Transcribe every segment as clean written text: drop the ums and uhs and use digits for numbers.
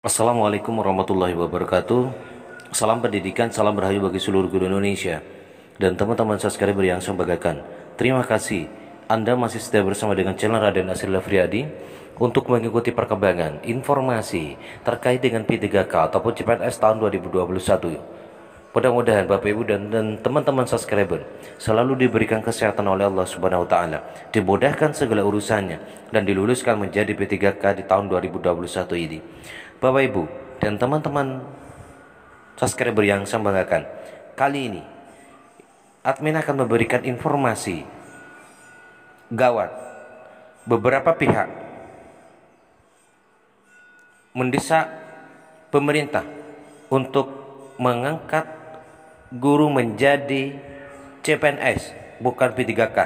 Assalamualaikum warahmatullahi wabarakatuh. Salam pendidikan, salam rahayu bagi seluruh guru Indonesia dan teman-teman subscriber yang saya banggakan. Terima kasih Anda masih setia bersama dengan channel Raden Asril Afriyadi untuk mengikuti perkembangan informasi terkait dengan P3K ataupun CPNS tahun 2021. Mudah-mudahan Bapak Ibu dan teman-teman subscriber selalu diberikan kesehatan oleh Allah Subhanahu wa taala, dimudahkan segala urusannya dan diluluskan menjadi P3K di tahun 2021 ini. Bapak Ibu dan teman-teman subscriber yang saya banggakan, kali ini admin akan memberikan informasi gawat. Beberapa pihak mendesak pemerintah untuk mengangkat guru menjadi CPNS, bukan P3K.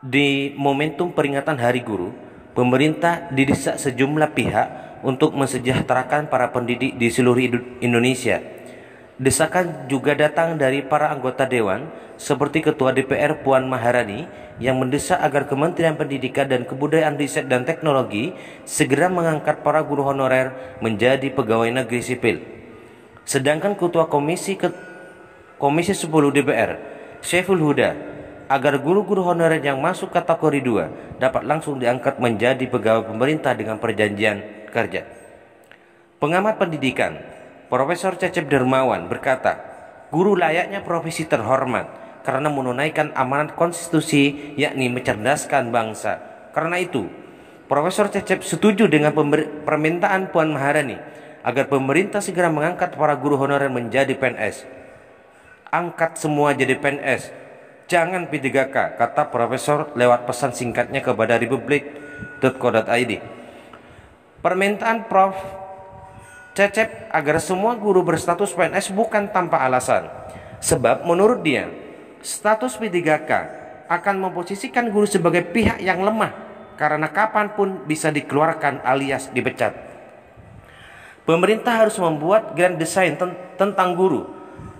Di momentum peringatan Hari Guru, pemerintah didesak sejumlah pihak untuk mensejahterakan para pendidik di seluruh Indonesia. Desakan juga datang dari para anggota dewan seperti Ketua DPR Puan Maharani yang mendesak agar Kementerian Pendidikan dan Kebudayaan, Riset dan Teknologi segera mengangkat para guru honorer menjadi pegawai negeri sipil. Sedangkan Ketua Komisi 10 DPR Syaiful Huda agar guru-guru honorer yang masuk kategori 2 dapat langsung diangkat menjadi pegawai pemerintah dengan perjanjian kerja. Pengamat pendidikan Profesor Cecep Dermawan berkata, guru layaknya profesi terhormat karena menunaikan amanat konstitusi, yakni mencerdaskan bangsa. Karena itu, Profesor Cecep setuju dengan permintaan Puan Maharani agar pemerintah segera mengangkat para guru honorer menjadi PNS. Angkat semua jadi PNS, jangan P3K, kata Profesor lewat pesan singkatnya kepada republik.co.id. Permintaan Prof Cecep agar semua guru berstatus PNS bukan tanpa alasan. Sebab menurut dia, status P3K akan memposisikan guru sebagai pihak yang lemah karena kapanpun bisa dikeluarkan alias dipecat. Pemerintah harus membuat grand design tentang guru.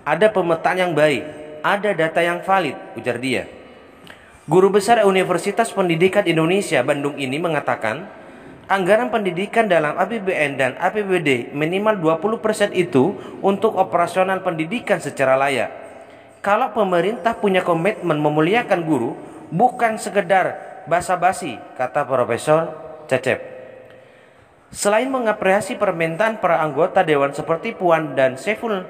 Ada pemetaan yang baik, ada data yang valid, ujar dia. Guru besar Universitas Pendidikan Indonesia Bandung ini mengatakan, anggaran pendidikan dalam APBN dan APBD minimal 20% itu untuk operasional pendidikan secara layak. Kalau pemerintah punya komitmen memuliakan guru, bukan sekedar basa-basi, kata Profesor Cecep. Selain mengapresiasi permintaan para anggota dewan seperti Puan dan Syaiful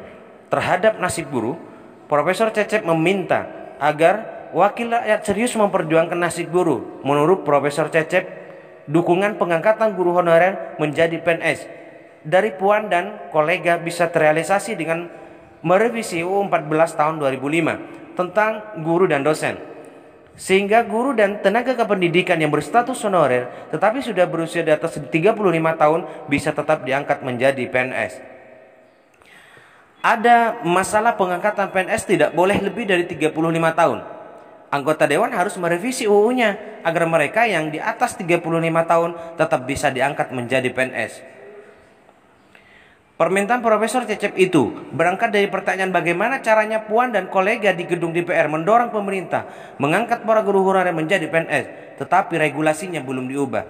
terhadap nasib guru, Profesor Cecep meminta agar wakil rakyat serius memperjuangkan nasib guru. Menurut Profesor Cecep, dukungan pengangkatan guru honorer menjadi PNS dari Puan dan kolega bisa terrealisasi dengan merevisi UU 14 tahun 2005 tentang guru dan dosen, sehingga guru dan tenaga kependidikan yang berstatus honorer tetapi sudah berusia di atas 35 tahun bisa tetap diangkat menjadi PNS. Ada masalah pengangkatan PNS tidak boleh lebih dari 35 tahun. Anggota dewan harus merevisi UU-nya agar mereka yang di atas 35 tahun tetap bisa diangkat menjadi PNS. Permintaan Profesor Cecep itu berangkat dari pertanyaan bagaimana caranya Puan dan kolega di gedung DPR mendorong pemerintah mengangkat para guru honorer menjadi PNS, tetapi regulasinya belum diubah.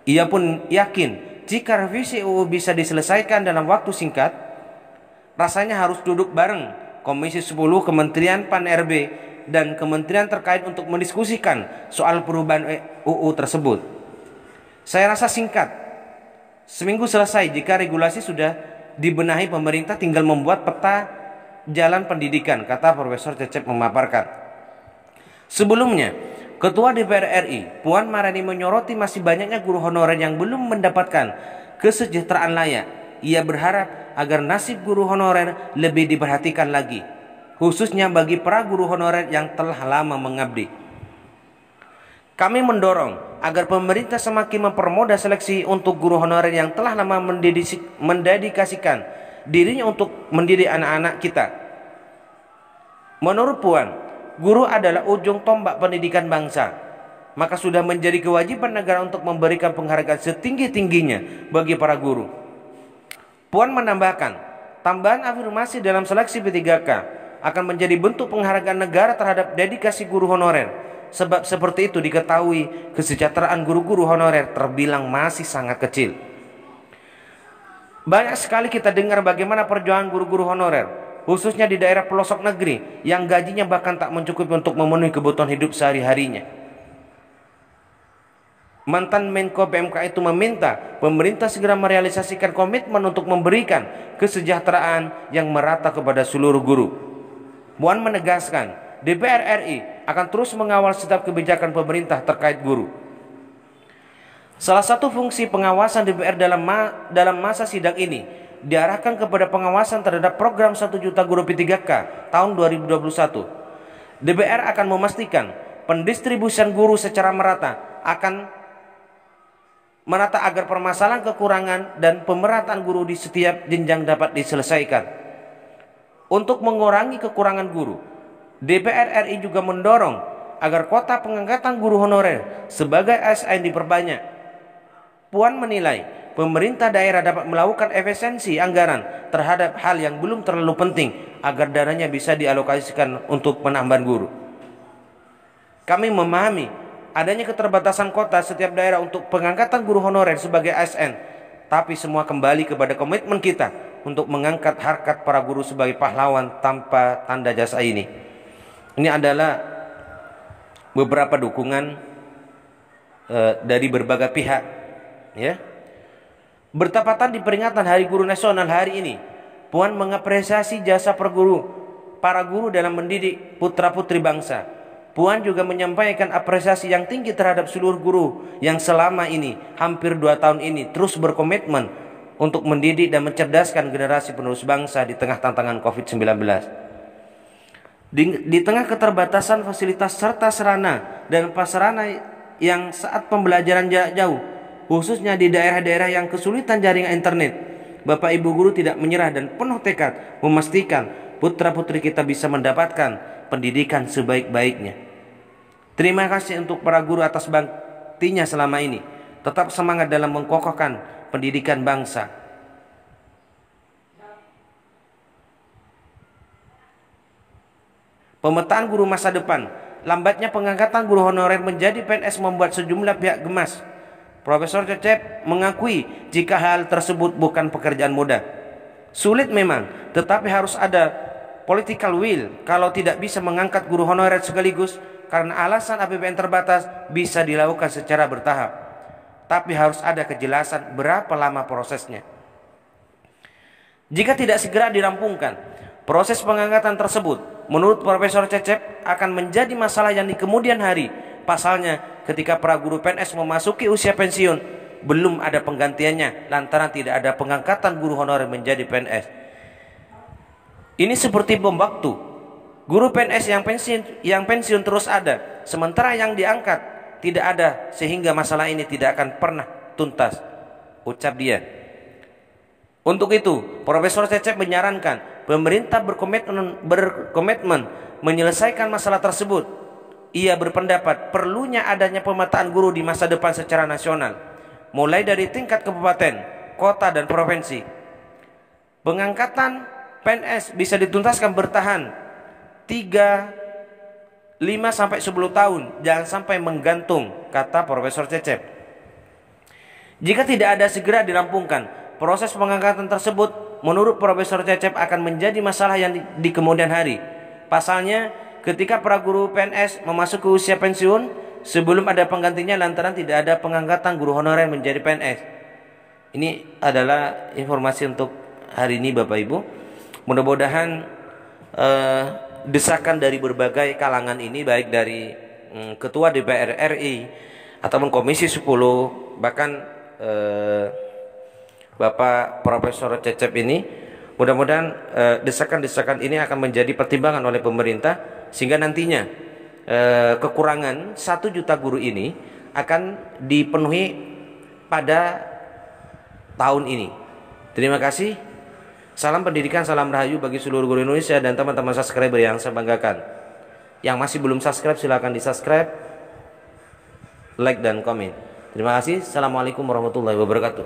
Ia pun yakin jika revisi UU bisa diselesaikan dalam waktu singkat, rasanya harus duduk bareng Komisi 10 Kementerian Pan-RB dan kementerian terkait untuk mendiskusikan soal perubahan UU tersebut. Saya rasa singkat, seminggu selesai jika regulasi sudah dibenahi, pemerintah tinggal membuat peta jalan pendidikan, kata Profesor Cecep memaparkan. Sebelumnya, Ketua DPR RI Puan Maharani menyoroti masih banyaknya guru honorer yang belum mendapatkan kesejahteraan layak. Ia berharap agar nasib guru honorer lebih diperhatikan lagi, khususnya bagi para guru honorer yang telah lama mengabdi. Kami mendorong agar pemerintah semakin mempermudah seleksi untuk guru honorer yang telah lama mendedikasikan dirinya untuk mendidik anak-anak kita. Menurut Puan, guru adalah ujung tombak pendidikan bangsa. Maka sudah menjadi kewajiban negara untuk memberikan penghargaan setinggi-tingginya bagi para guru. Puan menambahkan, tambahan afirmasi dalam seleksi P3K akan menjadi bentuk penghargaan negara terhadap dedikasi guru honorer. Sebab seperti itu diketahui kesejahteraan guru-guru honorer terbilang masih sangat kecil. Banyak sekali kita dengar bagaimana perjuangan guru-guru honorer, khususnya di daerah pelosok negeri yang gajinya bahkan tak mencukupi untuk memenuhi kebutuhan hidup sehari-harinya. Mantan Menko PMK itu meminta pemerintah segera merealisasikan komitmen untuk memberikan kesejahteraan yang merata kepada seluruh guru. Puan menegaskan, DPR RI akan terus mengawal setiap kebijakan pemerintah terkait guru. Salah satu fungsi pengawasan DPR dalam masa sidang ini diarahkan kepada pengawasan terhadap program 1 juta guru P3K tahun 2021. DPR akan memastikan pendistribusian guru secara merata agar permasalahan kekurangan dan pemerataan guru di setiap jenjang dapat diselesaikan. Untuk mengurangi kekurangan guru, DPR RI juga mendorong agar kuota pengangkatan guru honorer sebagai ASN diperbanyak. Puan menilai pemerintah daerah dapat melakukan efisiensi anggaran terhadap hal yang belum terlalu penting agar dananya bisa dialokasikan untuk penambahan guru. Kami memahami adanya keterbatasan kota setiap daerah untuk pengangkatan guru honorer sebagai ASN, tapi semua kembali kepada komitmen kita untuk mengangkat harkat para guru sebagai pahlawan tanpa tanda jasa ini. Ini adalah beberapa dukungan dari berbagai pihak, ya. Bertepatan di peringatan Hari Guru Nasional hari ini, Puan mengapresiasi jasa para guru dalam mendidik putra-putri bangsa. Puan juga menyampaikan apresiasi yang tinggi terhadap seluruh guru yang selama ini, hampir 2 tahun ini, terus berkomitmen untuk mendidik dan mencerdaskan generasi penerus bangsa di tengah tantangan COVID-19. Di tengah keterbatasan fasilitas serta sarana dan prasarana yang saat pembelajaran jarak jauh, khususnya di daerah-daerah yang kesulitan jaringan internet, Bapak Ibu guru tidak menyerah dan penuh tekad memastikan putra-putri kita bisa mendapatkan pendidikan sebaik-baiknya. Terima kasih untuk para guru atas baktinya selama ini. Tetap semangat dalam mengkokohkan pendidikan bangsa. Pemetaan guru masa depan. Lambatnya pengangkatan guru honorer menjadi PNS membuat sejumlah pihak gemas. Profesor Cecep mengakui jika hal tersebut bukan pekerjaan mudah. Sulit memang, tetapi harus ada political will. Kalau tidak bisa mengangkat guru honorer sekaligus karena alasan APBN terbatas, bisa dilakukan secara bertahap. Tapi harus ada kejelasan berapa lama prosesnya. Jika tidak segera dirampungkan, proses pengangkatan tersebut menurut Profesor Cecep akan menjadi masalah yang di kemudian hari. Pasalnya, ketika para guru PNS memasuki usia pensiun, belum ada penggantiannya lantaran tidak ada pengangkatan guru honorer menjadi PNS. Ini seperti bom waktu. Guru PNS yang pensiun terus ada, sementara yang diangkat tidak ada, sehingga masalah ini tidak akan pernah tuntas, ucap dia. Untuk itu, Profesor Cecep menyarankan pemerintah berkomitmen menyelesaikan masalah tersebut. Ia berpendapat perlunya adanya pemetaan guru di masa depan secara nasional, mulai dari tingkat kabupaten, kota, dan provinsi. Pengangkatan PNS bisa dituntaskan bertahan 5 sampai 10 tahun, jangan sampai menggantung, kata Profesor Cecep. Jika tidak ada segera dirampungkan, proses pengangkatan tersebut menurut Profesor Cecep akan menjadi masalah yang di kemudian hari. Pasalnya, ketika para guru PNS memasuki usia pensiun, sebelum ada penggantinya lantaran tidak ada pengangkatan guru honorer menjadi PNS. Ini adalah informasi untuk hari ini Bapak Ibu. Mudah-mudahan desakan dari berbagai kalangan ini, baik dari Ketua DPR RI ataupun Komisi 10, bahkan Bapak Profesor Cecep ini, mudah-mudahan desakan-desakan ini akan menjadi pertimbangan oleh pemerintah, sehingga nantinya kekurangan 1 juta guru ini akan dipenuhi pada tahun ini. Terima kasih. Salam pendidikan, salam rahayu bagi seluruh guru Indonesia dan teman-teman subscriber yang saya banggakan. Yang masih belum subscribe, silakan di subscribe, like, dan komen. Terima kasih. Assalamualaikum warahmatullahi wabarakatuh.